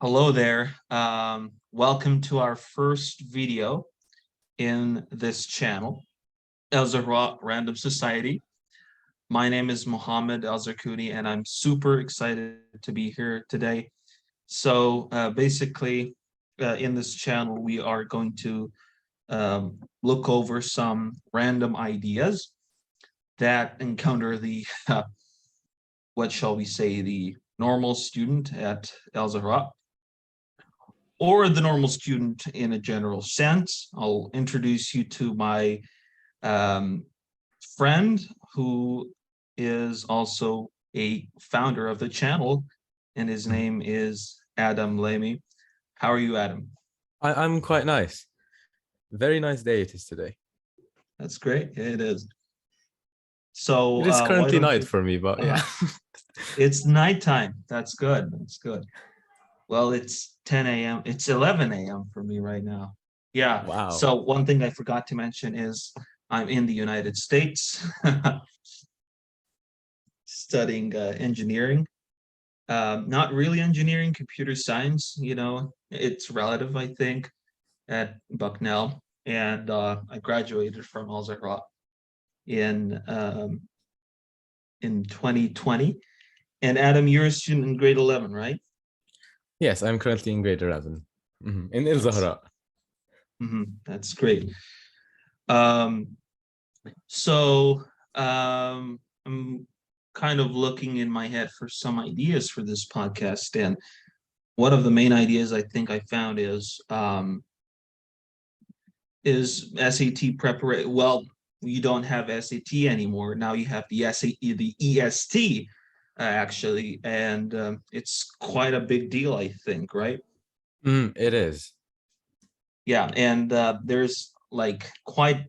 Hello there. Welcome to our first video in this channel, El Zahra Random Society. My name is Mohammed El Zarkouni, and I'm super excited to be here today. Basically, in this channel, we are going to look over some random ideas that encounter the, what shall we say, the normal student at El Zahra, or the normal student in a general sense. I'll introduce you to my um, friend who is also a founder of the channel, and his name is Adam Lamy. How are you, Adam? I'm quite nice. Very nice day it is today. That's great. It is. So It is why currently don't night you? for me, but yeah. It's nighttime. That's good. That's good. Well, it's 10 a.m. It's 11 a.m. for me right now. Yeah. Wow. So one thing I forgot to mention is I'm in the United States studying engineering. Not really engineering, computer science, it's relative, I think, at Bucknell. And I graduated from Al Zahra in 2020. And Adam, you're a student in grade 11, right? Yes, I'm currently in grade 11 in El That's Zahra. that's great. Um, so I'm kind of looking in my head for some ideas for this podcast, and one of the main ideas I think I found is SAT preparation. Well, you don't have SAT anymore. Now you have the SAT, the EST, actually, and it's quite a big deal, I think, right? It is. Yeah, and there's quite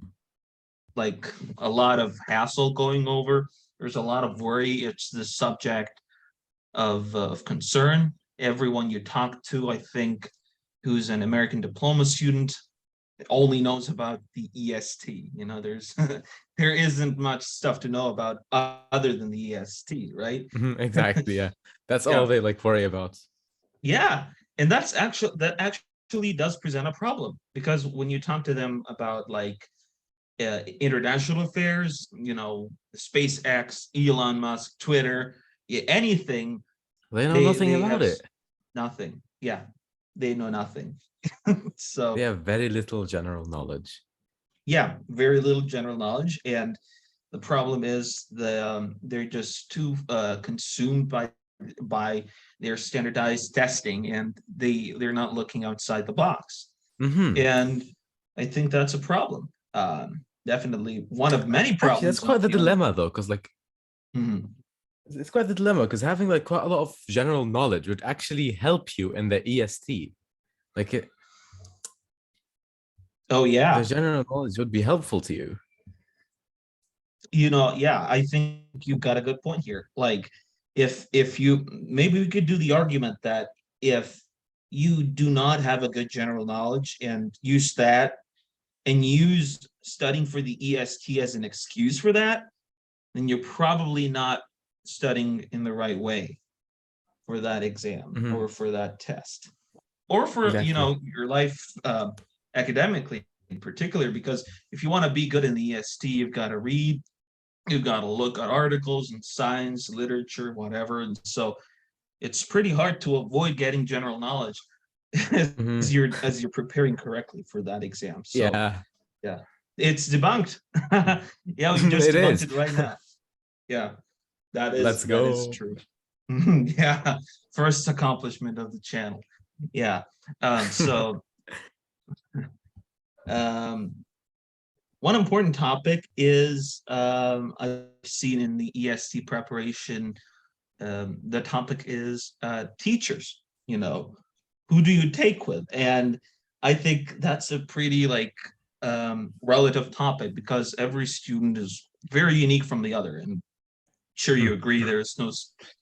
a lot of hassle going over. There's a lot of worry. It's the subject of concern. Everyone you talk to, I think, who's an American diploma student only knows about the EST. There's there isn't much stuff to know about other than the EST, right? Exactly, yeah. That's all Yeah, they worry about. yeah, and that actually does present a problem, because when you talk to them about international affairs, SpaceX, Elon Musk, Twitter, anything, They know nothing they about have it. nothing. Yeah, they know nothing. They So have very little general knowledge. yeah, very little general knowledge, and the problem is they're just too consumed by their standardized testing, and they're not looking outside the box. hmm And I think that's a problem. Definitely one of many Actually, that's problems, quite not the the only dilemma one. though, because Mhm. it's quite the dilemma because having quite a lot of general knowledge would actually help you in the EST. Like Oh the yeah, general knowledge would be helpful to you. yeah, I think you've got a good point here. Like, if you maybe we could do the argument that if you do not have a good general knowledge and use that and use studying for the EST as an excuse for that, then you're probably not studying in the right way for that exam hmm or for that test, or for Exactly. your life academically in particular. Because if you want to be good in the EST, you've got to read, you've got to look at articles and science, literature, whatever. And so it's pretty hard to avoid getting general knowledge hmm as you're preparing correctly for that exam. So Yeah, yeah, it's debunked. Yeah, we've just it debunked is. it right now. Yeah, that is Let's that is go. true. Yeah, first accomplishment of the channel. Yeah. So um, one important topic is I've seen in the EST preparation. The topic is teachers. Who do you take with? And I think that's a pretty relative topic, because every student is very unique from the other. And sure, you agree there's no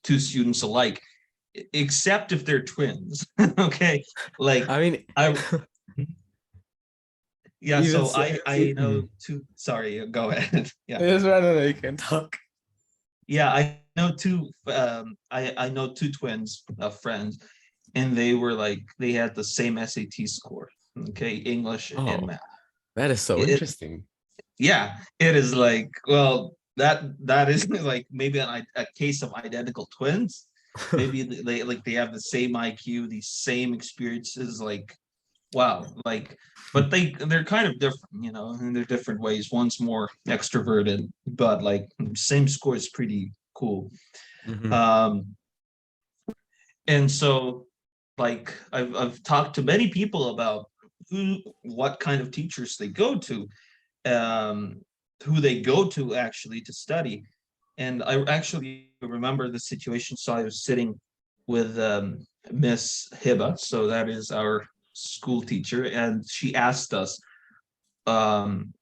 two students alike, except if they're twins. Okay, like I mean, I yeah. even So so, I know two. Sorry, go ahead. Yeah, Yes, rather you can talk. yeah. I know two. I know two twins, friends, and they were like, they had the same SAT score. Okay, English and Oh, math. that is so It, interesting. yeah, it is like, well, that is like maybe a case of identical twins. Maybe they like they have the same IQ, the same experiences, like wow, like, but they're kind of different, in their different ways. One's more extroverted, but like same score is pretty cool. Mhm. Um, and so like I've talked to many people about what kind of teachers they go to, um, who they go to actually to study. And I actually remember the situation. So I was sitting with Miss Hiba, so that is our school teacher, and she asked us. Um,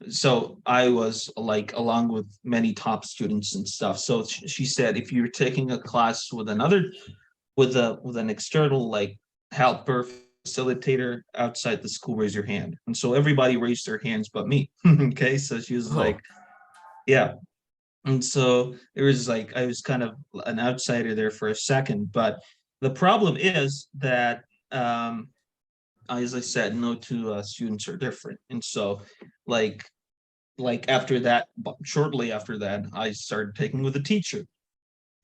so I was like along with many top students and stuff. So she said, if you're taking a class with another with an external like helper facilitator outside the school, raise your hand. And so everybody raised their hands but me. Okay, so she was like, Oh. yeah. And so it was like I was kind of an outsider there for a second. But the problem is that, as I said, no two students are different. And so like after that, shortly after that, I started taking with a teacher.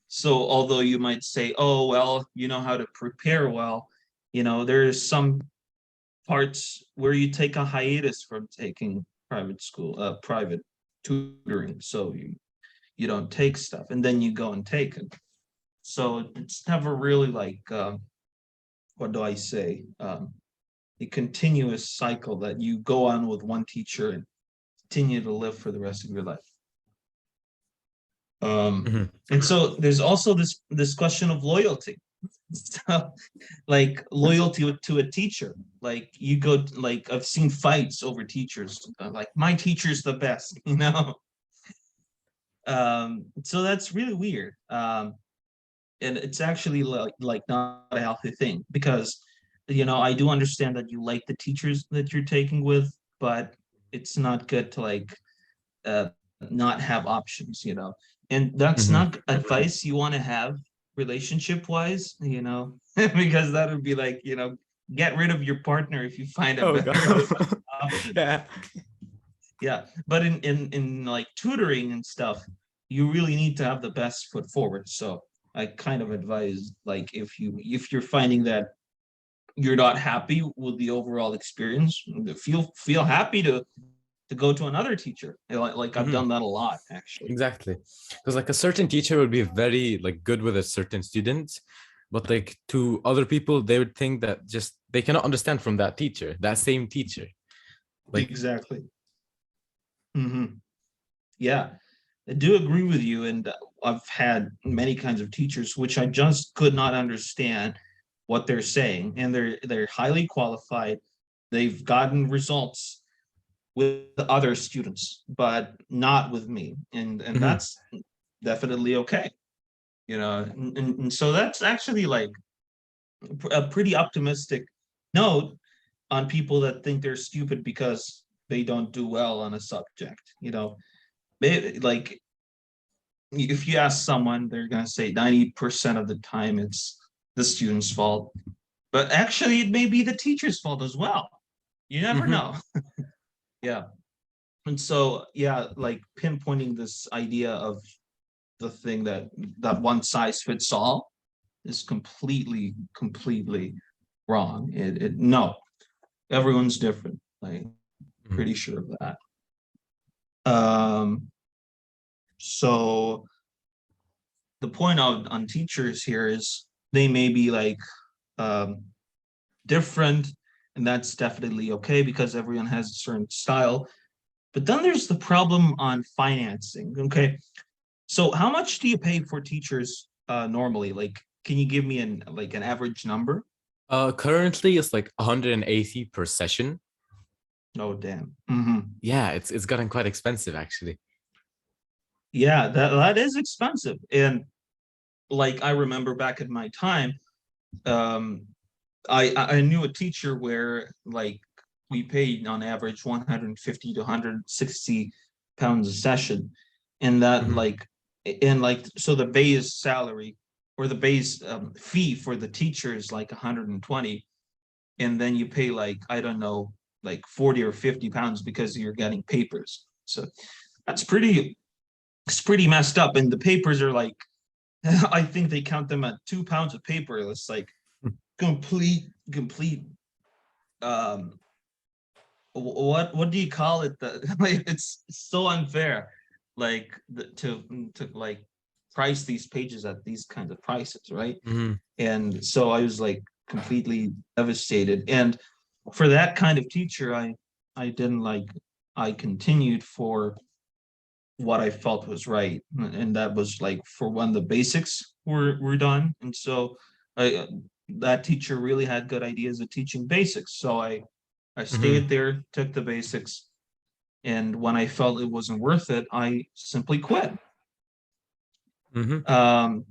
So although you might say, oh, well, you know how to prepare well, there's some parts where you take a hiatus from taking private tutoring. So you don't take stuff and then you go and take it. So it's never really like, what do I say? A continuous cycle that you go on with one teacher and continue to live for the rest of your life. Mhm. And so there's also this question of loyalty. So, like loyalty to a teacher. Like you go, like I've seen fights over teachers. Like my teacher's the best, So that's really weird. And it's actually like not a healthy thing because I do understand that you like the teachers that you're taking with, but it's not good to like uh, not have options, and that's Mhm. not advice you want to have relationship wise, because that would be like, get rid of your partner if you find a Oh better god. option. Yeah. Yeah, but in like tutoring and stuff, you really need to have the best foot forward. So I kind of advise, like, if you're finding that you're not happy with the overall experience, feel happy to go to another teacher. Like I've Mhm. done that a lot actually. Exactly. Because like a certain teacher would be very like good with a certain student, but like to other people, they would think that just they cannot understand from that teacher, that same teacher. Like, Exactly. Yeah, I do agree with you, and I've had many kinds of teachers which I just could not understand what they're saying, and they're highly qualified. They've gotten results with other students, but not with me, and mhm, that's definitely okay. And so that's actually like a pretty optimistic note on people that think they're stupid because they don't do well on a subject. Like if you ask someone, they're going to say 90% of the time it's the student's fault. But actually, it may be the teacher's fault as well. You never mhm, know. Yeah. And so, yeah, like pinpointing this idea of the thing that one size fits all is completely, completely wrong. No, everyone's different. Like, mhm, pretty sure of that. Um, so the point on teachers here is they may be like, um, different, and that's definitely okay because everyone has a certain style. But then there's the problem on financing. Okay, so how much do you pay for teachers normally? Like, can you give me an average number? Currently it's like 180 per session. Oh, damn. Yeah, it's gotten quite expensive actually. Yeah, that is expensive. And like I remember back in my time, um, I knew a teacher where like we paid on average 150 to 160 pounds a session, and that Mhm, like, and like, so the base salary or the base fee for the teacher is like 120, and then you pay like, I don't know, like 40 or 50 pounds because you're getting papers. So that's pretty, it's pretty messed up. And the papers are like, I think they count them at 2 pounds of paper. It's like complete um what do you call it? Like, it's so unfair, like to like price these pages at these kinds of prices, right? Mhm. And so I was like completely devastated. And for that kind of teacher, I didn't like, I continued for what I felt was right, and that was like, for one, the basics were done, and so I that teacher really had good ideas of teaching basics. So I Mhm. stayed there, took the basics, and when I felt it wasn't worth it, I simply quit. Mhm. Um,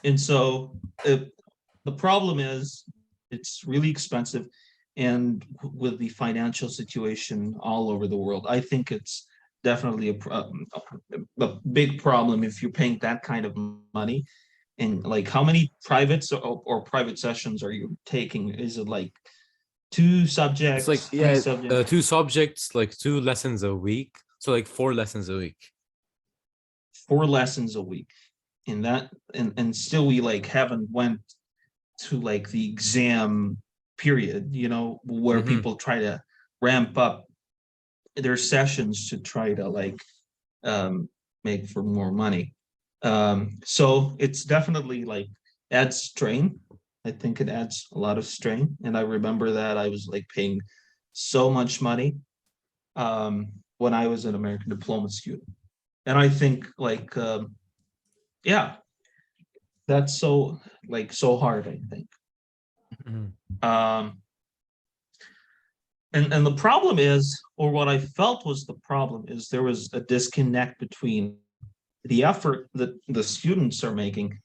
and so the problem is it's really expensive, and with the financial situation all over the world, I think it's definitely a big problem if you're paying that kind of money. And like, how many privates or private sessions are you taking? Is it like two It's like, subjects, three yeah, subjects? two subjects, like 2 lessons a week. So like 4 lessons a week. 4 lessons a week, and that and still we like haven't went to like the exam period, where Hmm. people try to ramp up their sessions to try to like um, make for more money. So it's definitely like adds strain. I think it adds a lot of strain. And I remember that I was like paying so much money when I was an American diploma student. And I think like, yeah, that's so like so hard, I think. Hmm. Um, and the problem is, or what I felt was the problem is, there was a disconnect between the effort that the students are making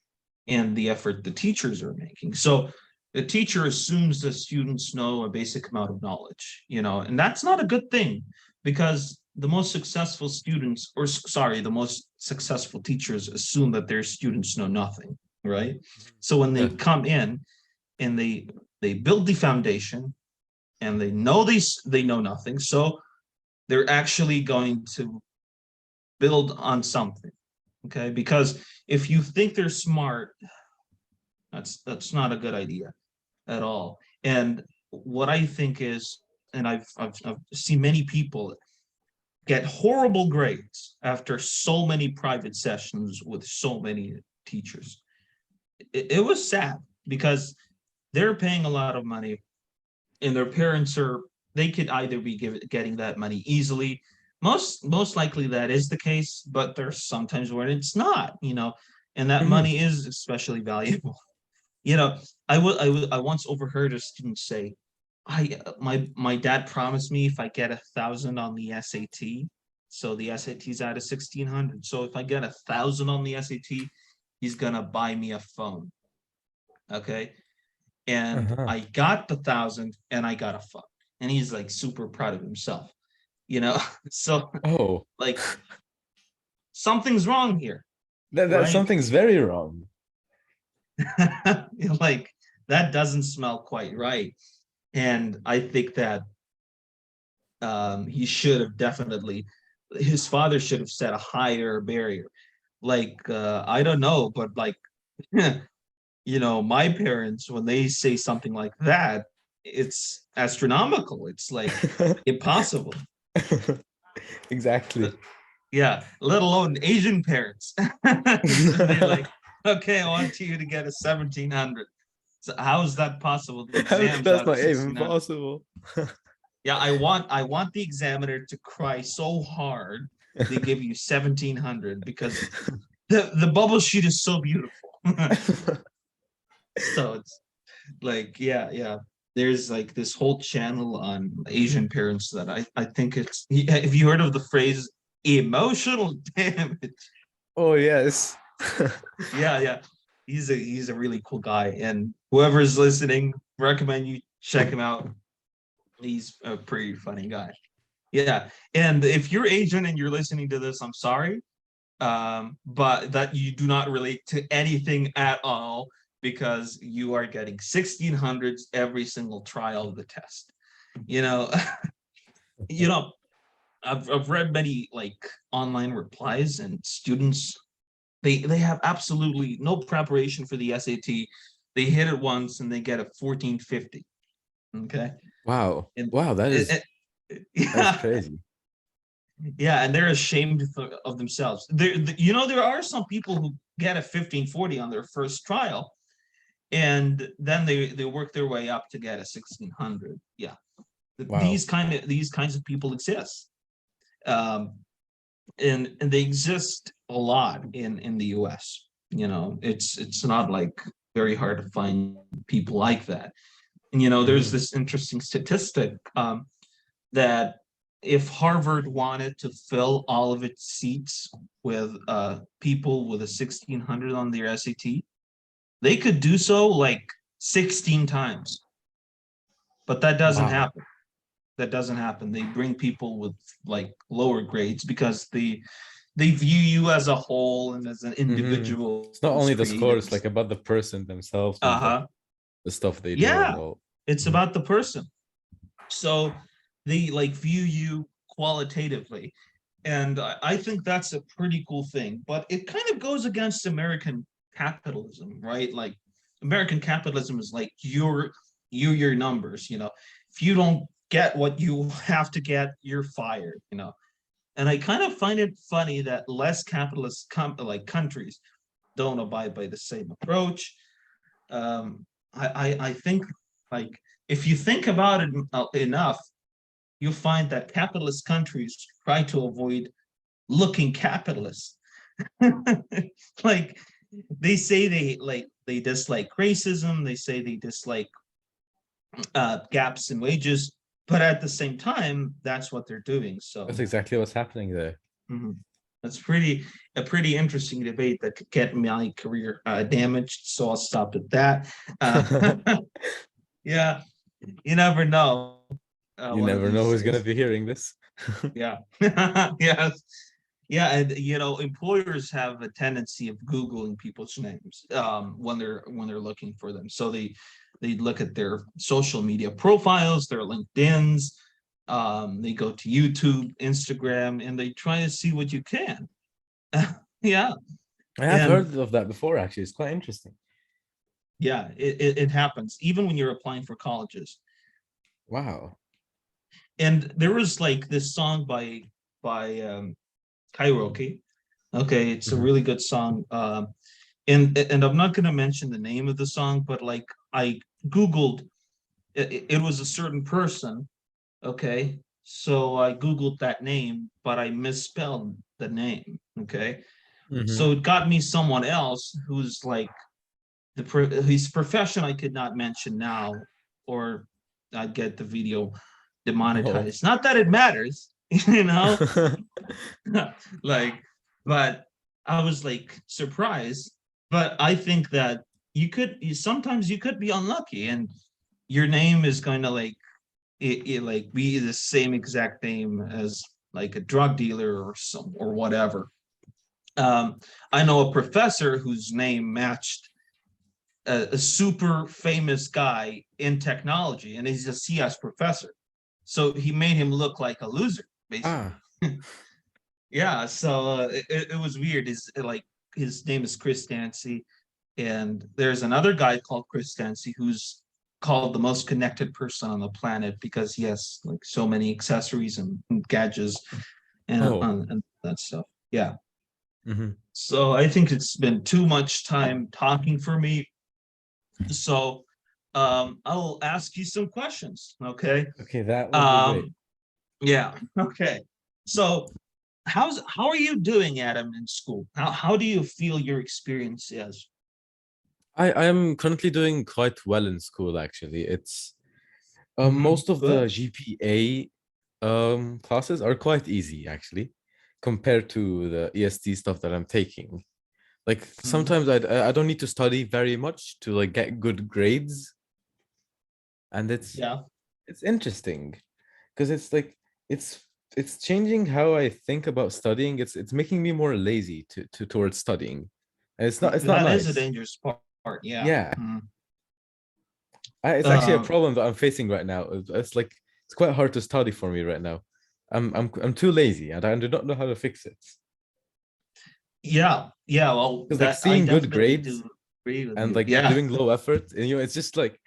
and the effort the teachers are making. So the teacher assumes the students know a basic amount of knowledge, and that's not a good thing, because the most successful students, or sorry, the most successful teachers assume that their students know nothing, right? So when they Yeah. come in and they build the foundation, and they know they know nothing, so they're actually going to build on something. Okay, because if you think they're smart, that's not a good idea at all. And what I think is, and I've seen many people get horrible grades after so many private sessions with so many teachers. It was sad, because they're paying a lot of money, and their parents are, they could either be getting that money easily. Most likely that is the case, but there's sometimes where it's not, and that Hmm. money is especially valuable. You know, I once overheard a student say, my dad promised me if I get 1,000 on the SAT, so the SAT's out of 1,600. So if I get 1,000 on the SAT, he's gonna buy me a phone. Okay, and Uh-huh. I got the 1,000 and I got a phone, and he's like super proud of himself. You know, so Oh, like something's wrong here, that right? something's very wrong. Like that doesn't smell quite right. And I think that he should have definitely, his father should have set a higher barrier. Like I don't know, but like my parents, when they say something like that, it's astronomical. It's like impossible. Exactly. Yeah, let alone Asian parents. They're like, okay, I want you to get a 1,700. So how is that possible? The exam's That's out of not even 1,600. possible. Yeah, I want the examiner to cry so hard they give you 1,700, because the bubble sheet is so beautiful. So it's like, yeah. There's like this whole channel on Asian parents that I think it's, have you heard of the phrase emotional damage? Oh, yes. Yeah. He's a really cool guy. And whoever's listening, recommend you check him out. He's a pretty funny guy. Yeah. And if you're Asian and you're listening to this, I'm sorry. but that you do not relate to anything at all because you are getting 1600s every single trial of the test. You know, you know, I've read many like online replies and students they have absolutely no preparation for the SAT. They hit it once and they get a 1450. Okay. Wow. And Wow, it, that's yeah, crazy. yeah, and they're ashamed of themselves. You know, there are some people who get a 1540 on their first trial, and then they work their way up to get a 1600. Yeah, Wow. these kinds of people exist, um, and they exist a lot in the U.S. You know, it's not like very hard to find people like that. And you know, there's Mhm. this interesting statistic that if Harvard wanted to fill all of its seats with people with a 1600 on their SAT, they could do so like 16 times. But that doesn't Wow. happen. That doesn't happen. They bring people with like lower grades because they view you as a whole and as an Mhm. individual It's not who's only the score, creative. it's like about the person themselves and Uh-huh. the stuff they do and Yeah, all. it's Mhm. about the person. So they like view you qualitatively. And I think that's a pretty cool thing. But it kind of goes against American capitalism, right? Like American capitalism is like your numbers, you know. If you don't get what you have to get, you're fired, you know. And I kind of find it funny that less capitalist like countries don't abide by the same approach. Um, I think like if you think about it enough, you'll find that capitalist countries try to avoid looking capitalist. Like they say they dislike racism, they say they dislike gaps in wages, but at the same time, that's what they're doing. That's So exactly what's happening there. mhm. That's a pretty interesting debate that could get my career damaged. So I'll stop at that. Yeah, you never know. You One of never know these who's gonna days. be hearing this. Yeah. Yes. Yeah, and you know, employers have a tendency of Googling people's names when they're looking for them. So they look at their social media profiles, their LinkedIn's, they go to YouTube, Instagram, and they try to see what you can. Yeah. I have And heard of that before, actually. It's quite interesting. yeah, it happens even when you're applying for colleges. Wow. And there was like this song by Kairoki. Okay, it's a Mhm. really good song. And I'm not going to mention the name of the song, but like I Googled, it was a certain person. Okay, so I Googled that name, but I misspelled the name. Okay, Mhm. so it got me someone else who's like his profession I could not mention now, or I'd get the video Oh. demonetized. Not that it matters, you know, like, but I was like surprised. But I think that sometimes you could be unlucky, and your name is going to like it like be the same exact name as like a drug dealer or some or whatever. I know a professor whose name matched a super famous guy in technology, and he's a CS professor. So he made him look like a loser, basically. Ah. Yeah, so it was weird. His name is Chris Dancy, and there's another guy called Chris Dancy who's called the most connected person on the planet because he has like so many accessories and gadgets Oh. and that stuff. Yeah. Mhm. So I think it's been too much time talking for me. So I'll ask you some questions. Okay. Okay, that would be great. Um, yeah. Okay. So how are you doing, Adam, in school? How do you feel your experience is? I am currently doing quite well in school, actually. It's most of the Good. GPA classes are quite easy, actually, compared to the EST stuff that I'm taking. Like Mhm. sometimes I don't need to study very much to like get good grades, and Yeah. it's interesting because it's like it's it's changing how I think about studying. It's making me more lazy towards studying. And it's not That is a nice. dangerous part. Yeah. Yeah. Mhm. It's actually a Um, problem that I'm facing right now. It's like it's quite hard to study for me right now. I'm too lazy and I do not know how to fix it. yeah. Yeah. Well, Because like that I seeing good definitely grades do agree with and you. like Yeah. doing low effort, and it's just like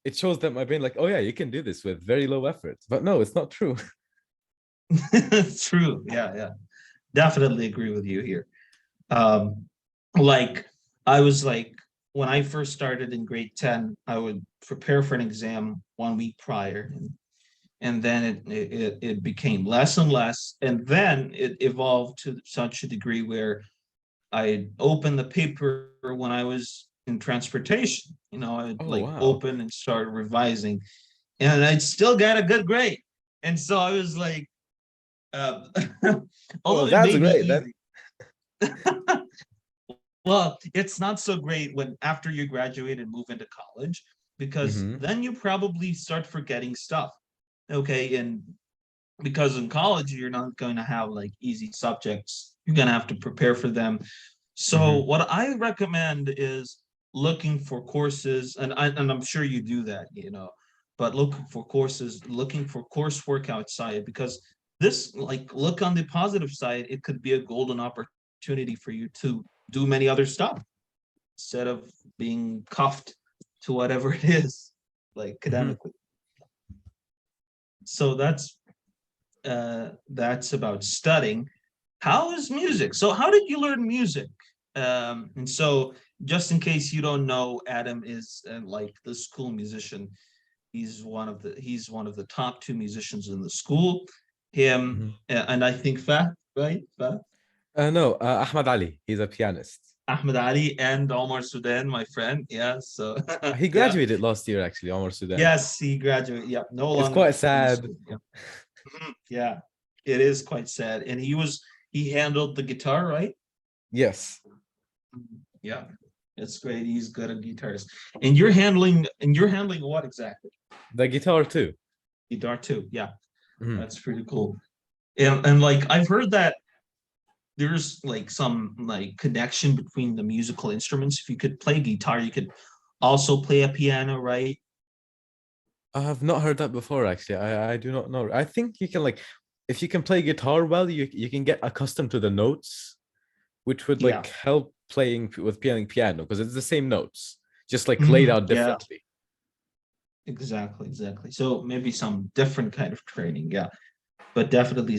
it shows that my brain like, oh yeah, you can do this with very low effort. But no, it's not true. True. Yeah. Yeah. Definitely agree with you here. Um, like I was like when I first started in grade 10, I would prepare for an exam 1 week prior, and then it became less and less, and then it evolved to such a degree where I opened the paper when I was in transportation. I'd Oh like wow. open and start revising, and I'd still get a good grade. And so I was like, uh, Oh, although it that's may be great then. easy, well, it's not so great when after you graduate and move into college, because Mm-hmm. then you probably start forgetting stuff. Okay. And because in college, you're not going to have like easy subjects, you're going to have to prepare for them. So, Mm-hmm. what I recommend is looking for courses, and I'm sure you do that, but looking for coursework outside, because this, like, look on the positive side, it could be a golden opportunity for you to do many other stuff instead of being cuffed to whatever it is, like Mm-hmm. academically. So that's about studying. How is music? So how did you learn music? And so just in case you don't know, Adam is like the school musician. He's one of the top two musicians in the school. Him Mm-hmm. and I think Fat, right? Fat? No, Ahmad Ali. He's a pianist. Ahmed Ali and Omar Sudan, my friend. Yeah. So He yeah. graduated last year, actually, Omar Sudan. Yes, he graduated. Yeah, no It's longer quite in the sad. school. Yeah. Mhm. Yeah, it is quite sad. And he handled the guitar, right? Yes, Mhm. Yeah, it's great. He's good at guitars. And you're handling what exactly? the guitar too. Guitar too. Yeah, Mhm. that's pretty cool. And like I've heard that there's like some like connection between the musical instruments. If you could play guitar, you could also play a piano, right? I have not heard that before, actually. I do not know. I think you can like, if you can play guitar well, you can get accustomed to the notes, which would Yeah. like help playing piano because it's the same notes, just like laid Mhm. out Yeah. differently. Exactly. Exactly. So maybe some different kind of training. Yeah, but definitely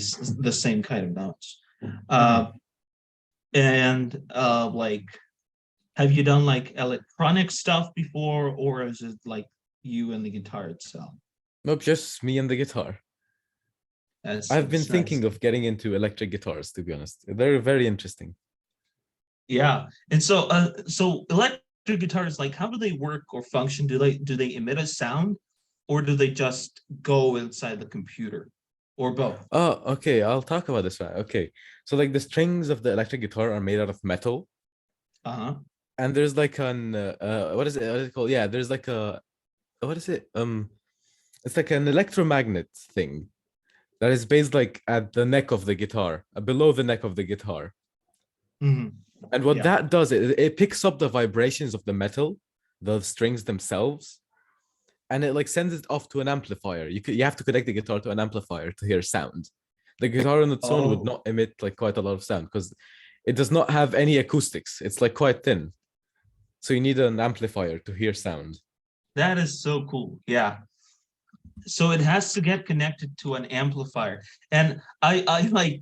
the same kind of notes. Mhm. Uh, and like, have you done like electronic stuff before, or is it like you and the guitar itself? Nope, just me and the guitar. That's I've been that's nice. thinking of getting into electric guitars, to be honest. They're very interesting. Yeah. And so electric guitars, like, how do they work or function? Do they emit a sound, or do they just go inside the computer, or both? Oh, okay. I'll talk about this one. Okay. So like the strings of the electric guitar are made out of metal, Uh-huh. and there's like an what is it? What is it called? Yeah, there's like a what is it? It's like an electromagnet thing that is based like at the neck of the guitar, below the neck of the guitar. Hmm. And what Yeah. that does, it picks up the vibrations of the metal, the strings themselves, and it like sends it off to an amplifier. You have to connect the guitar to an amplifier to hear sound. The guitar on its own would Oh, not emit like quite a lot of sound because it does not have any acoustics. It's like quite thin. So you need an amplifier to hear sound. that is so cool. Yeah. So it has to get connected to an amplifier. And I like,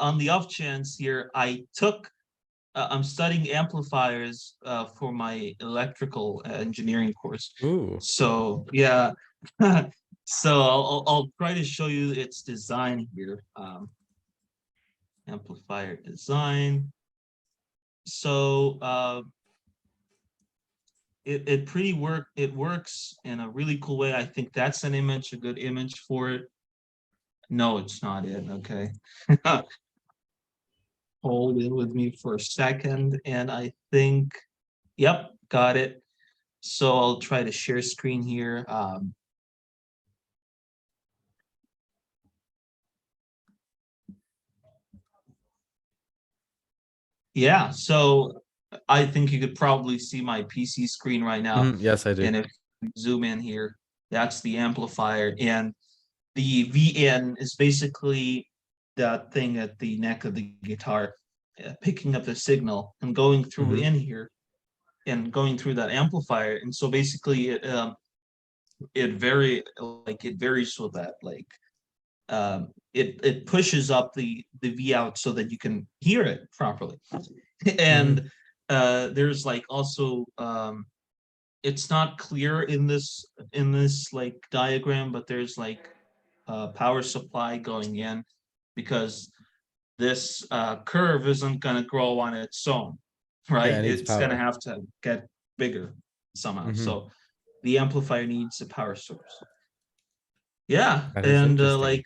on the off chance here, I'm studying amplifiers for my electrical engineering course. Ooh. So yeah, so I'll try to show you its design here. Amplifier design. So it works in a really cool way. I think that's a good image for it. No, it's not it. Okay. Hold it with me for a second. And I think, yep, got it. So I'll try to share screen here. Yeah, so I think you could probably see my PC screen right now. Mhm, yes, I do. And if we zoom in here, that's the amplifier. And the VN is basically that thing at the neck of the guitar, picking up the signal and going through Mhm. in here and going through that amplifier. And so basically it varies with that. Like it pushes up the V out so that you can hear it properly. Mhm. And there's like also it's not clear in this like diagram, but there's like power supply going in because this curve isn't going to grow on its own, Yeah, right? it needs It's going to power. have to get bigger somehow. Mhm. So the amplifier needs a power source. Yeah, That is and interesting. like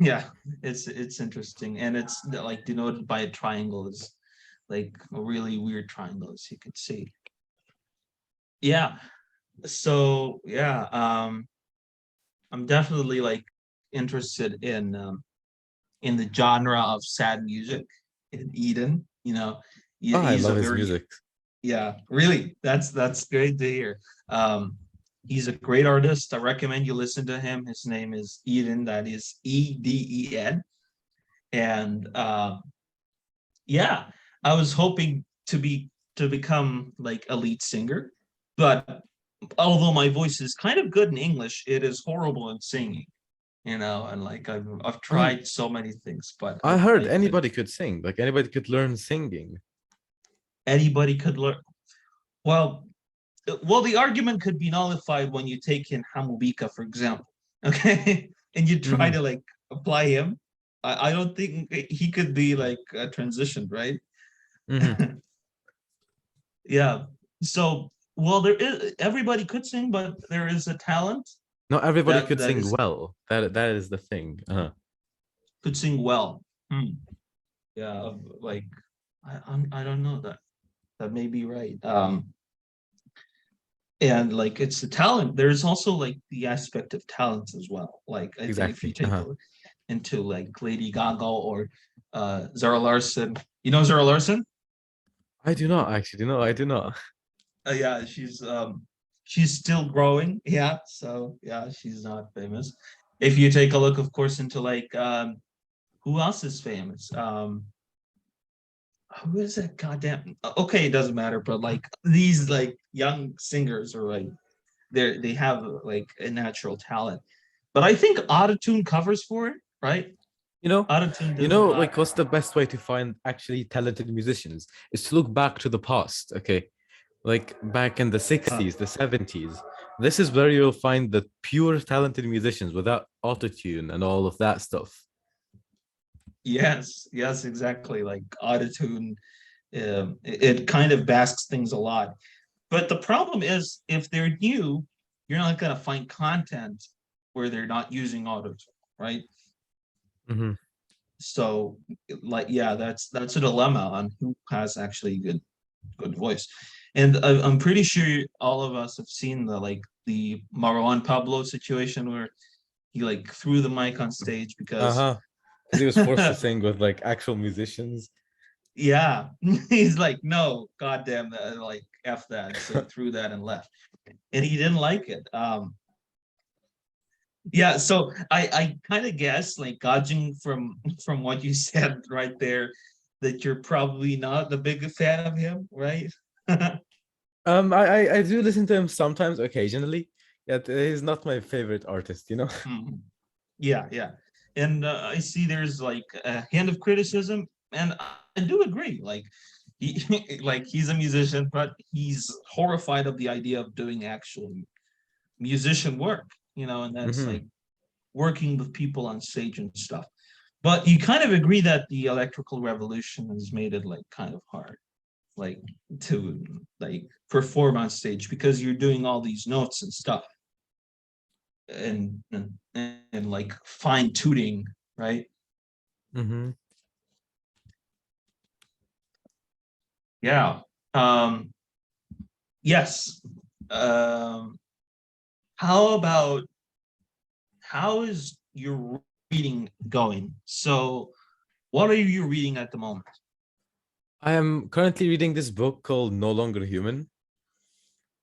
yeah, it's interesting, and it's like denoted by a triangle is like a really weird triangle, as you could see. Yeah, so yeah, I'm definitely like interested in the genre of sad music in Eden. Oh, I He's a love his very, music. yeah, really, that's great to hear. Um, he's a great artist. I recommend you listen to him. His name is Eden. That is Eden. And yeah, I was hoping to become like a lead singer, but although my voice is kind of good in English, it is horrible in singing. And like I've Um, tried so many things, but I heard anybody could sing. Like anybody could learn singing. anybody could learn. Well, well, the argument could be nullified when you take in Hamubika, for example, okay, and you try Mhm. to like apply him. I don't think he could be like transitioned, right? Mhm. Yeah. So, well, there is everybody could sing, but there is a talent Not everybody that could that sing is well. That is the thing. could sing well. Hmm. Yeah, like I don't know that may be right. And like it's the talent. There's also like the aspect of talents as well. Like I think if you Exactly. take a look into like Lady Gaga or Zara Larson, you know Zara Larson? I do not actually. No, I do not. Yeah, she's still growing. Yeah, so yeah, she's not famous. If you take a look, of course, into like who else is famous? Who is that? Goddamn. Okay, it doesn't matter, but like these like young singers are like they have like a natural talent. But I think autotune covers for it, right? You know, Autotune does a lot. like what's the best way to find actually talented musicians is to look back to the past. Okay, like back in the Uh, 60s, the 70s. This is where you'll find the pure talented musicians without autotune and all of that stuff. yes, yes, exactly. Like autotune, it kind of basks things a lot. But the problem is, if they're new, you're not going to find content where they're not using autotune, right? Mhm. So, like, yeah, that's a dilemma on who has actually good voice. And I'm pretty sure all of us have seen the Marwan Pablo situation where he like threw the mic on stage because Uh-huh. Because he was forced to sing with like actual musicians. yeah, he's like, no, goddamn that, like F that. So he threw that and left. And he didn't like it. Yeah, so I kind of guess, like gauging from what you said right there, that you're probably not the big fan of him, right? I do listen to him sometimes, occasionally. Yet he's not my favorite artist, you know? Mhm. Yeah, yeah. And I see there's like a hand of criticism, and I do agree. Like he like he's a musician, but he's horrified of the idea of doing actual musician work, and that's Hmm. like working with people on stage and stuff. But you kind of agree that the electrical revolution has made it like kind of hard, like to like perform on stage because you're doing all these notes and stuff and like fine tuning, right? Hmm. Yeah. Um, yes. Um, how about how is your reading going? So, what are you reading at the moment? I am currently reading this book called No Longer Human.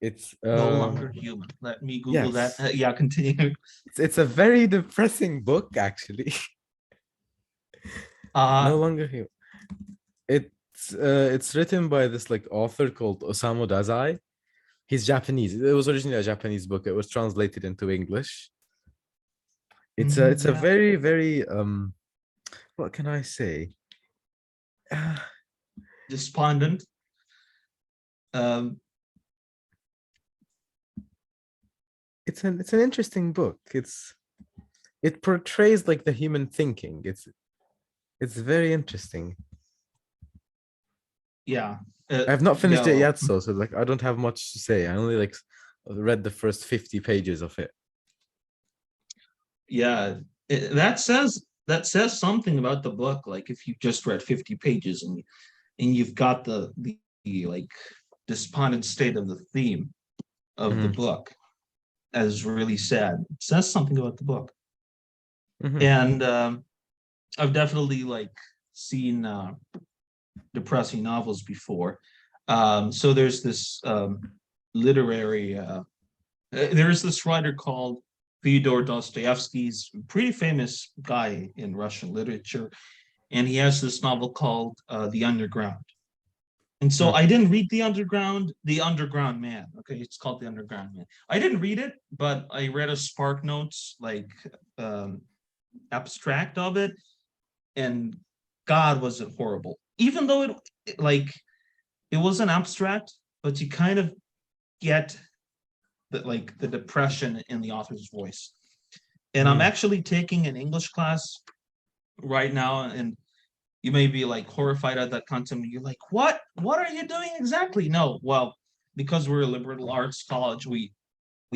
It's No longer human. Let me Google that. yes, Yeah, continue. it's a very depressing book actually. No Uh, Longer Human. It's written by this like author called Osamu Dazai. He's Japanese. It was originally a Japanese book. It was translated into English. It's a yeah, very very what can I say? despondent. Um, It's an interesting book. It portrays like the human thinking. It's very interesting. yeah, I have not finished it yeah, yet, so like I don't have much to say. I only like read the first 50 pages of it. yeah. That says something about the book. Like if you just read 50 pages and you've got the like despondent state of the theme of the Hmm. book as really sad. It says something about the book. Hmm. And I've definitely like seen depressing novels before. So there's this literary there's this writer called Fyodor Dostoevsky. He's a pretty famous guy in Russian literature, and he has this novel called The Underground. And so I didn't read The Underground Man. Okay, it's called The Underground Man. I didn't read it, but I read a Spark Notes like um, abstract of it, and God, was it horrible. Even though like it was an abstract, but you kind of get the depression in the author's voice. And I'm Hmm. actually taking an English class right now, and you may be like horrified at that content. You're like, what are you doing exactly? No, well, because we're a liberal arts college, we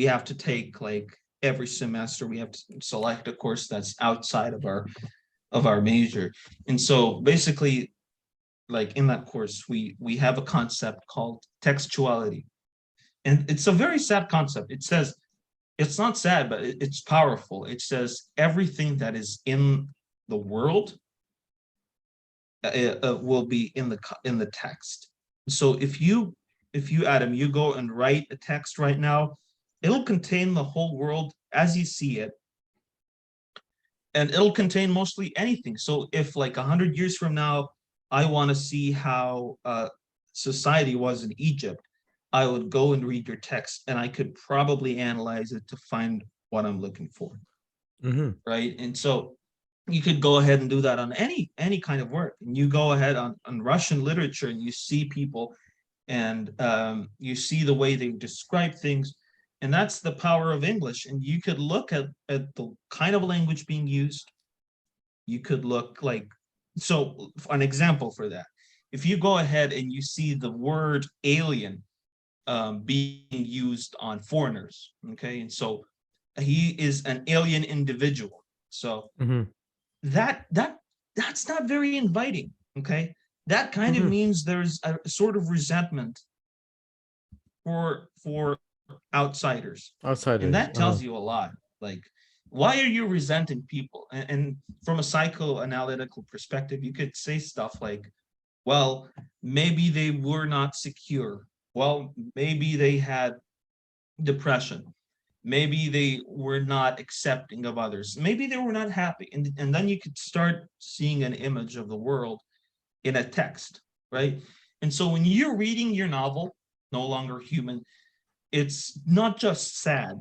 have to take like every semester we have to select a course that's outside of our major. And so basically, like in that course, we have a concept called textuality. And it's a very sad concept. It says it's not sad, but it's powerful. It says everything that is in the world will be in the text. So if you Adam, you go and write a text right now, it'll contain the whole world as you see it, and it'll contain mostly anything. So if like 100 years from now, I want to see how society was in Egypt, I would go and read your text, and I could probably analyze it to find what I'm looking for, Hmm. right? And so you could go ahead and do that on any kind of work. And you go ahead on Russian literature, and you see people, and you see the way they describe things, and that's the power of English. And you could look at the kind of language being used. You could look like, so an example for that, if you go ahead and you see the word alien being used on foreigners, okay, and so he is an alien individual, so Hmm. that's not very inviting, okay. That kind of Hmm. means there's a sort of resentment for outsiders, and Outsiders. that tells you a lot. Like, why are you resenting people? And from a psychoanalytical perspective, you could say stuff like, well, maybe they were not secure, well, maybe they had depression, maybe they were not accepting of others, maybe they were not happy, and then you could start seeing an image of the world in a text, right? And so when you're reading your novel, No Longer Human, it's not just sad,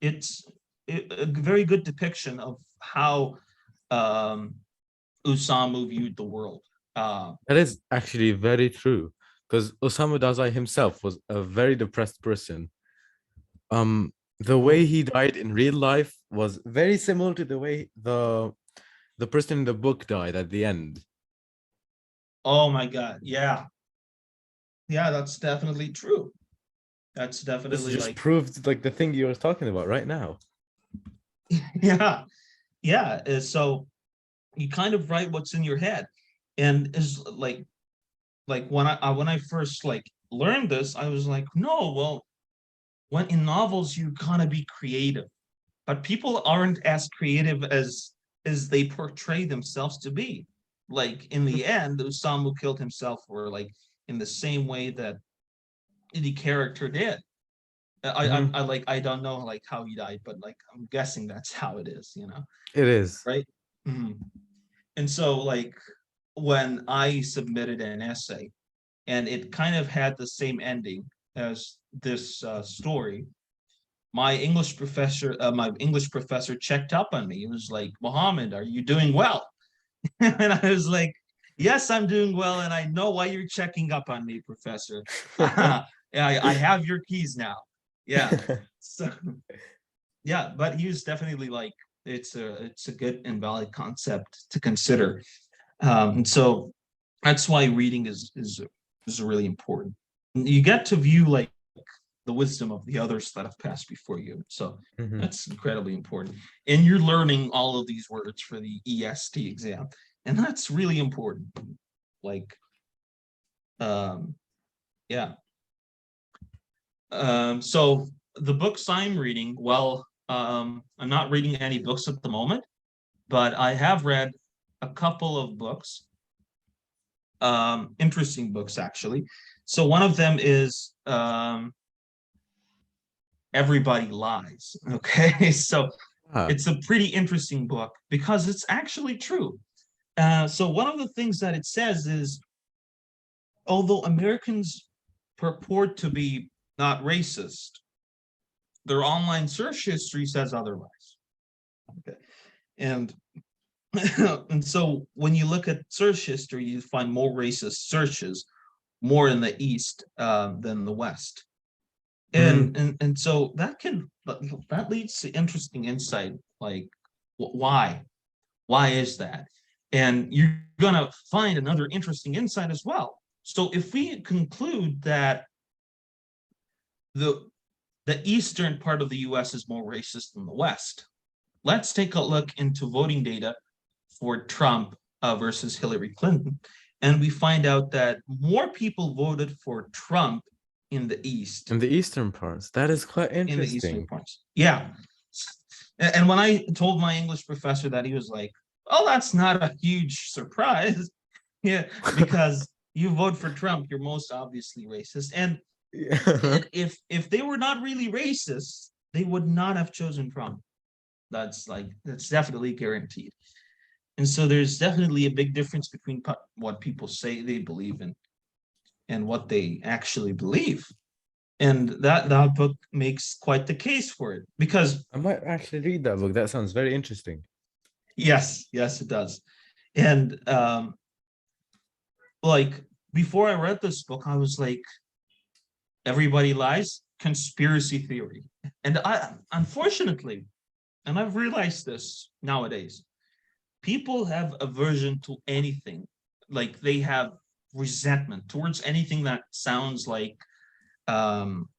it's a very good depiction of how um, Usamu viewed the world. That is actually very true because Osamu Dazai himself was a very depressed person. The way he died in real life was very similar to the way the person in the book died at the end. Oh my God, yeah, yeah, that's definitely true. That's This definitely just like, proved like the thing you were talking about right now. yeah, yeah. So you kind of write what's in your head, and is like when I first like learned this, I was like, no, well, when in novels you gotta be creative, but people aren't as creative as they portray themselves to be. like in the end, Osamu killed himself, or like in the same way that the character did. Mhm. I don't know like how he died, but like I'm guessing that's how it is, It is. right? Mhm. And so like when I submitted an essay and it kind of had the same ending as this story, my English professor checked up on me. He was like, Mohammed, are you doing well? And I was like, yes, I'm doing well, and I know why you're checking up on me, Professor. I have your keys now. Yeah. So yeah, but he was definitely like, it's a good and valid concept to consider. And so that's why reading is really important. You get to view like the wisdom of the others that have passed before you. So Mhm. that's incredibly important. And you're learning all of these words for the EST exam. And that's really important. Like, um, yeah. So the books I'm reading, well, I'm not reading any books at the moment, but I have read a couple of books, interesting books actually. So one of them is Everybody Lies. Okay, so Ah. it's a pretty interesting book because it's actually true. So one of the things that it says is, although Americans purport to be not racist, their online search history says otherwise. Okay, and and so when you look at search history, you find more racist searches, more in the East than the West. Mhm. And so that leads to interesting insight, like why is that? And you're gonna find another interesting insight as well. So if we conclude that the the eastern part of the US is more racist than the West, let's take a look into voting data for Trump versus Hillary Clinton, and we find out that more people voted for Trump in the East, In the eastern parts, that is quite in the eastern interesting. parts. Yeah. And when I told my English professor that, he was like, "Oh, that's not a huge surprise." Yeah, because you vote for Trump, you're most obviously racist. And Yeah. if they were not really racist, they would not have chosen Trump. That's definitely guaranteed. And so there's definitely a big difference between what people say they believe in and what they actually believe. And that book makes quite the case for it, because I might actually read that book. That sounds very interesting. yes, it does. And like before I read this book, I was like, Everybody Lies, conspiracy theory. And I, unfortunately, and I've realized this nowadays, people have aversion to anything. Like they have resentment towards anything um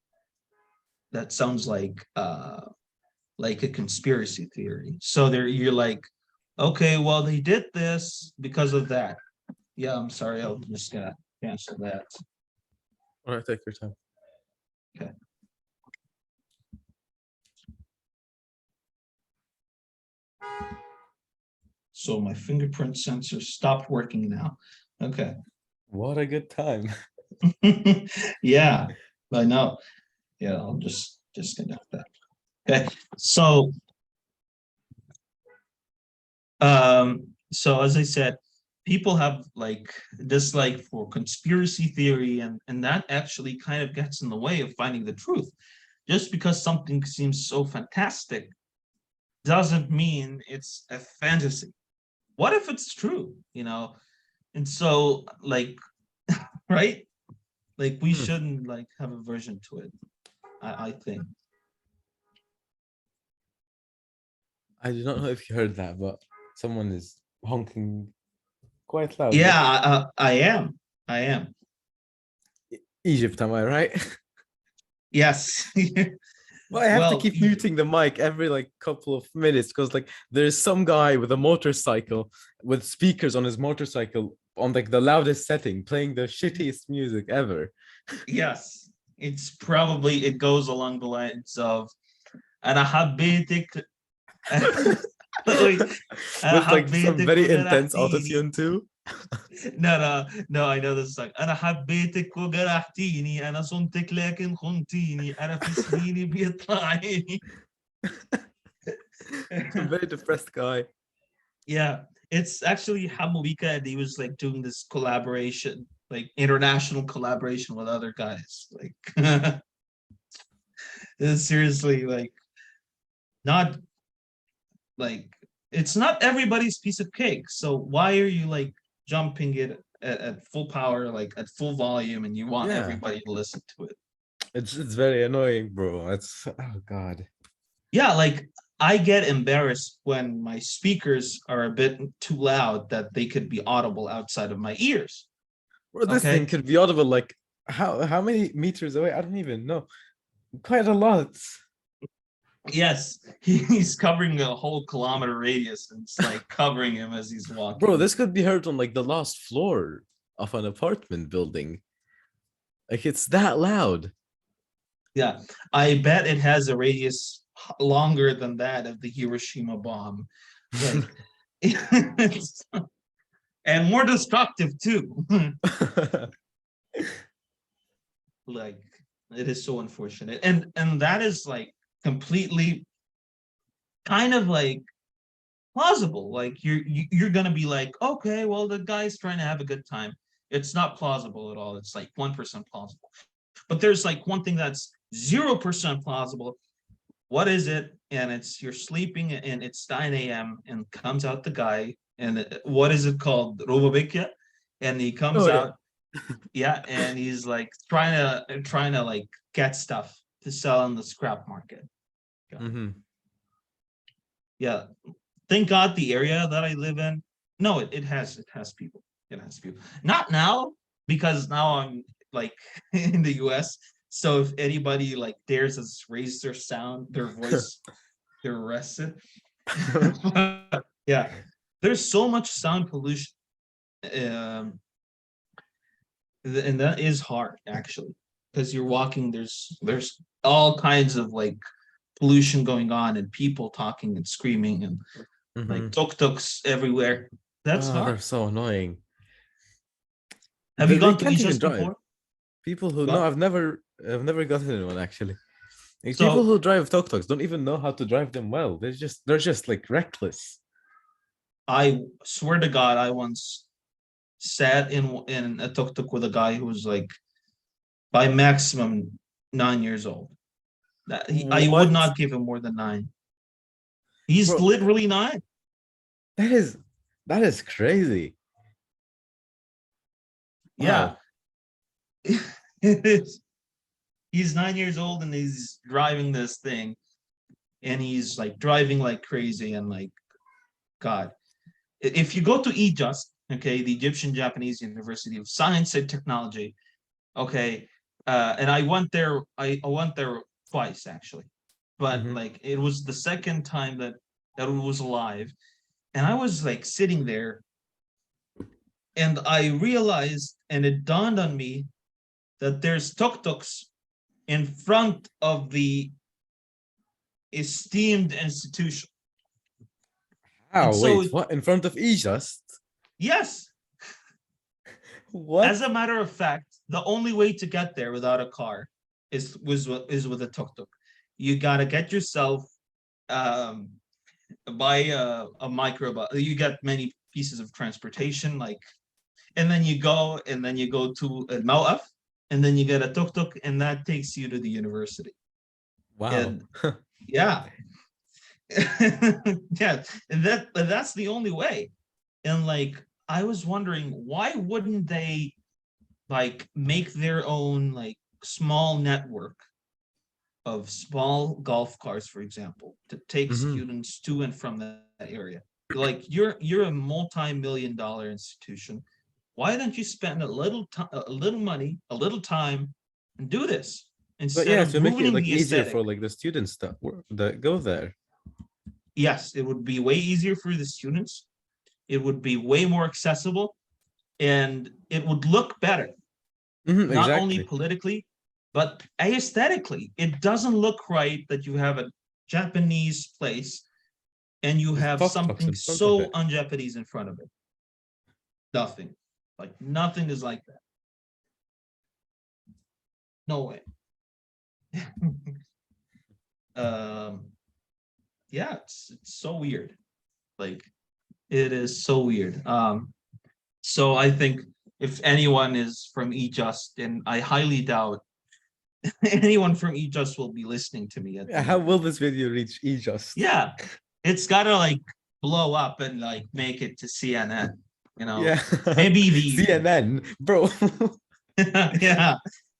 that sounds like a conspiracy theory. So you're like, okay, well they did this because of that. Yeah, I'm sorry, I'm just gonna cancel that. All right, take your time. Okay. So my fingerprint sensor stopped working now. Okay. What a good time. Yeah, I know. Yeah, I'll just disconnect that. Okay. So as I said, people have like dislike for conspiracy theory, and that actually kind of gets in the way of finding the truth. Just because something seems so fantastic doesn't mean it's a fantasy. What if it's true, And so like, right? Like we Hmm. shouldn't like have aversion to it, I think. I do not know if you heard that, but someone is honking quite loudly. Yeah, I am. I am. Egypt, am I right? Yes. But I have to Well, keep muting the mic every like couple of minutes because like there's some guy with a motorcycle with speakers on his motorcycle on like the loudest setting playing the shittiest music ever. yes. It goes along the lines of أنا حبيتك. Wait, أنا With like some حبيتك very intense وجرحتيني. autotune too. no, I know this song. أنا حبيتك وجرحتيني أنا صنتك لكن خنتيني أنا في سنيني بيطلع عيني. I'm a very depressed guy. Yeah, it's actually Hamulika, and he was like doing this collaboration, like international collaboration with other guys. Like, it's seriously like not like it's not everybody's piece of cake. So why are you like jumping it at full power, like at full volume, and you want Yeah. everybody to listen to it? It's very annoying, bro. It's oh god. Yeah, like I get embarrassed when my speakers are a bit too loud that they could be audible outside of my ears. Bro, this thing Okay. could be audible like how many meters away? I don't even know. Quite a lot. Yes, he's covering a whole kilometer radius, and it's like covering him as he's walking. Bro, this could be heard on like the last floor of an apartment building. Like it's that loud. Yeah, I bet it has a radius longer than that of the Hiroshima bomb. Like, and more destructive too. Like, it is so unfortunate. And that is like completely kind of like plausible. Like you're gonna be like, okay, well, the guy's trying to have a good time. It's not plausible at all. It's like 1% plausible. But there's like one thing that's 0% plausible. What is it? And it's you're sleeping and it's 9 a.m. and comes out the guy and what is it called? Robobikia. And he comes Oh yeah. out, yeah, and he's like trying to like get stuff to sell in the scrap market. Mhm. Yeah. Thank God the area that I live in, no, it has people. It has people. Not now, because now I'm like in the US. So if anybody like dares to raise their voice, they're arrested. Yeah, there's so much sound pollution, and that is hard actually, because you're walking. There's all kinds of like pollution going on, and people talking and screaming, and like Mhm. tuk-tuks everywhere. That's Oh, they're hard. so annoying. Have you They gone to can't even Egypt drive. before? People who no, Well, I've never gotten in one actually. Like, people so who drive tuk-tuks don't even know how to drive them well. They're just like reckless. I swear to God, I once sat in a tuk-tuk with a guy who was like by maximum 9 years old. I would What? not give him more than 9. He's Bro, literally 9. that is crazy. Yeah. Wow. He's 9 years old and he's driving this thing, and he's like driving like crazy, and like God. If you go to EJUST, okay, the Egyptian Japanese University of Science and Technology, okay, and I went there. I went there twice actually, but Mhm. like it was the second time that it was alive, and I was like sitting there, and I realized, and it dawned on me that there's tuk-tuks in front of the esteemed institution, and Oh, so wait, what? In front of Egypt? yes, What? as a matter of fact, the only way to get there without a car is with a tuk-tuk. You gotta get yourself um buy a microbus. You get many pieces of transportation, like, and then you go to a Mawaf, and then you get a tuk-tuk, and that takes you to the university. Wow. And yeah, yeah, and that's the only way. And like I was wondering, why wouldn't they like make their own like small network of small golf carts, for example, to take Mhm. students to and from that area? Like you're a multi-million-dollar institution. Why don't you spend a little money, a little time, and do this But instead yeah, of to make it ruining like the easier aesthetic? for like the students that go there. Yes, it would be way easier for the students. It would be way more accessible, and it would look better, Mhm, not only exactly. politically, but aesthetically. It doesn't look right that you have a Japanese place and you With have tuk-tuks something in front of so it. un-Japanese in front of it. Nothing. Like nothing is like that. No way. Yeah, it's so weird. Like it is so weird. So I think if anyone is from eJust, and I highly doubt anyone from eJust will be listening to me at Yeah, the how end. will this video reach eJust? Yeah, it's gotta like blow up and like make it to CNN, you know. Yeah. Maybe the CNN, bro. yeah,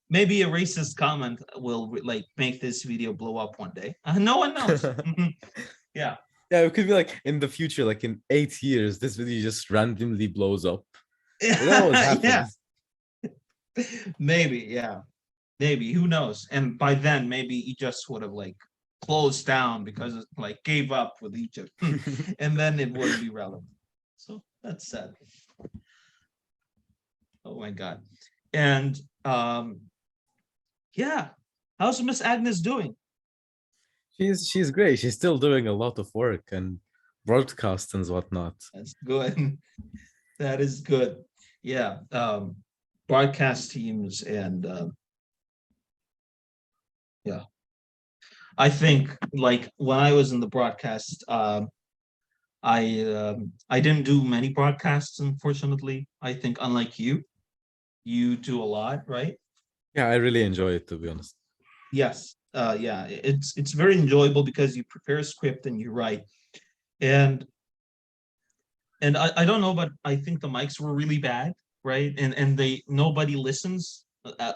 maybe a racist comment will like make this video blow up one day. No one knows. Yeah. Yeah, it could be like in the future, like in 8 years, this video just randomly blows up. It always Yeah, happens. maybe, yeah. Maybe, who knows? And by then, maybe he just would have like closed down because it like gave up with Egypt, and then it wouldn't be relevant. So that's sad. Oh my God. And yeah, how's Miss Agnes doing? She's great. She's still doing a lot of work and broadcasts and whatnot. That's good. That is good. Yeah. Broadcast teams and yeah. I think like when I was in the broadcast, I didn't do many broadcasts, unfortunately. I think unlike you do a lot, right? Yeah, I really enjoy it, to be honest. Yes. Yeah, it's very enjoyable because you prepare a script and you write. And I don't know, but I think the mics were really bad, right? And they nobody listens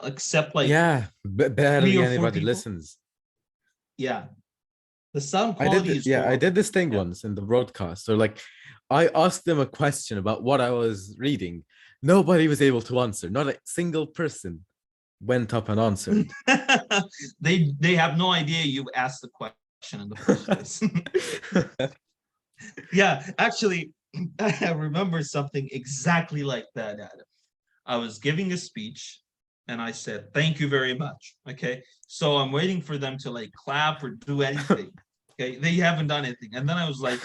except like Yeah, three barely or four anybody people. listens. Yeah. The sound I did, quality is yeah, I horrible. did this thing Yeah. once in the broadcast. So like, I asked them a question about what I was reading. Nobody was able to answer. Not a single person went up and answered. They have no idea you asked the question in the first place. Yeah, actually, I remember something exactly like that, Adam. I was giving a speech and I said, thank you very much. Okay. So I'm waiting for them to like clap or do anything. Okay. They haven't done anything. And then I was like,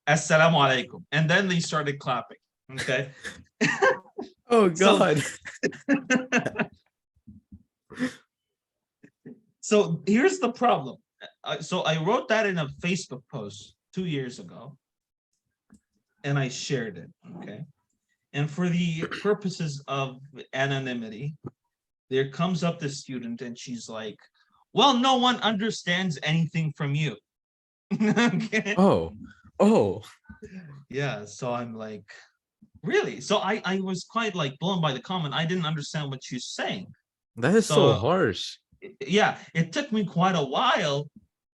Assalamu alaikum. And then they started clapping. Okay. Oh So God. so here's the problem. So I wrote that in a Facebook post 2 years ago and I shared it. Okay. And for the purposes of anonymity, there comes up this student and she's like, well, no one understands anything from you. Okay. Oh, oh. Yeah. So I'm like, really? So I was quite like blown by the comment. I didn't understand what she's saying. That is so So harsh. yeah, it took me quite a while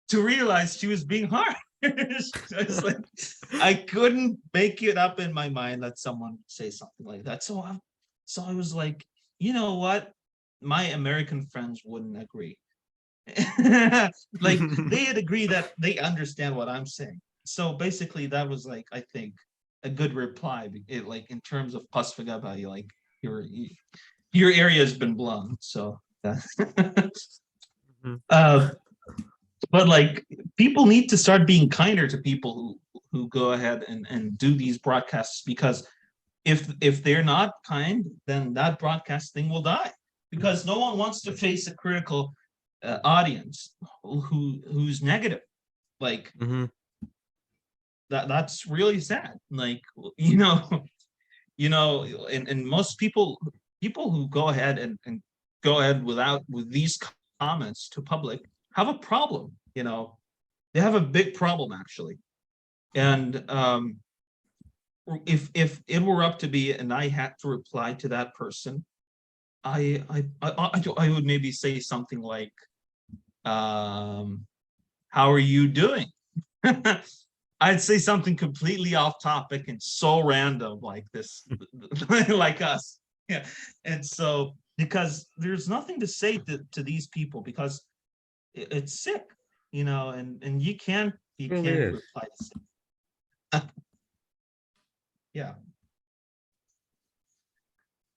to realize she was being harsh. It's like I couldn't make it up in my mind that someone would say something like that. So I was like, you know what? My American friends wouldn't agree. Like they'd agree that they understand what I'm saying. So basically, that was like I think a good reply. Like in terms of Pasfagaba, like your your area has been blown. So Mhm. but like people need to start being kinder to people who go ahead and do these broadcasts, because if they're not kind, then that broadcast thing will die, because no one wants to face a critical audience who's negative. Like Mhm. that's really sad. Like you know, and most people who go ahead and go ahead with these comments to public have a problem. You know, they have a big problem actually. And if it were up to me and I had to reply to that person, I would maybe say something like, "How are you doing?" I'd say something completely off topic and so random like this, like us. Yeah. And so, because there's nothing to say to these people, because it's sick, you know, and you Really can't is. reply to sick. Yeah.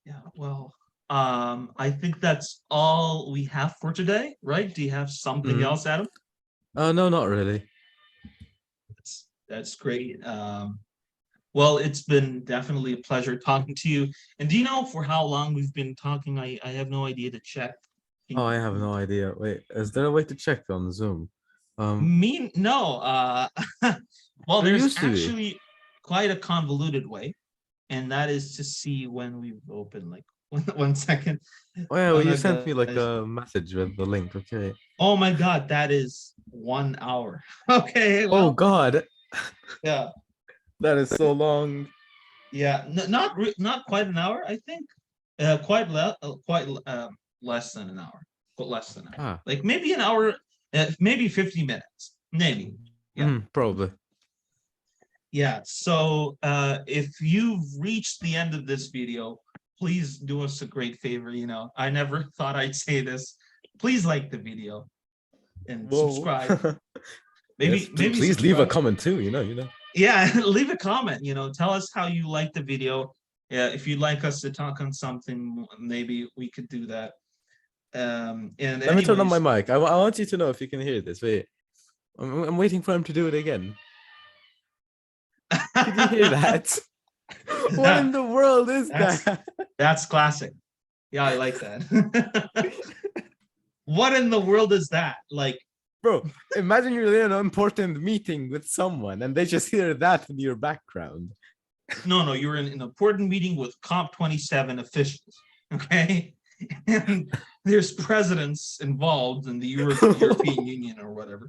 Yeah. Well, I think that's all we have for today, right? Do you have something Mhm. else, Adam? Oh no, not really. That's great. Well, it's been definitely a pleasure talking to you. And do you know for how long we've been talking? I have no idea to check. Oh, I have no idea. Wait, is there a way to check on Zoom? Me, no. Well, There there's used to be. actually quite a convoluted way, and that is to see when we've opened. Like, 1 second. Oh yeah, Oh well, you no, sent me like guys. a message with the link. Okay. Oh my God, that is 1 hour. Okay, Oh well, God, yeah, that is so long. yeah, not quite an hour, I think. Less than an hour. But less than an hour. Ah, Like maybe an hour, maybe 50 minutes. Maybe. Yeah. probably. Yeah. So if you've reached the end of this video, please do us a great favor. I never thought I'd say this. Please like the video and Whoa. subscribe. Yes, Maybe please leave a subscribe. comment too. You know. Yeah, leave a comment. Tell us how you like the video. Yeah, if you'd like us to talk on something, maybe we could do that. And Let me turn on my anyways, mic. I want you to know if you can hear this. Wait, I'm waiting for him to do it again. Did you hear that? What in the world is that's that? that's classic. Yeah, I like that. What in the world is that? Like, Bro, imagine you're in an important meeting with someone and they just hear that in your background. no, you're in an important meeting with COP27 officials, okay? And there's presidents involved in the European Union or whatever,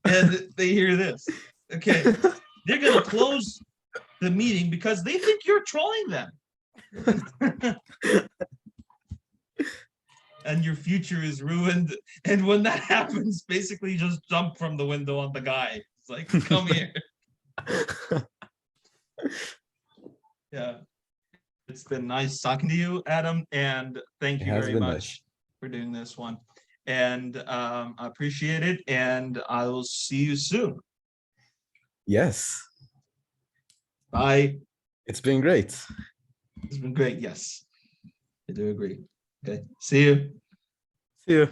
and they hear this. Okay, they're gonna close the meeting because they think you're trolling them. And your future is ruined. And when that happens, basically just jump from the window on the guy. It's like, come here. Yeah. It's been nice talking to you, Adam. And thank It you has very been much nice. for doing this one. And I appreciate it. And I will see you soon. Yes, Bye. it's been great. It's been great. Yes, I do agree. Okay. See you. See you.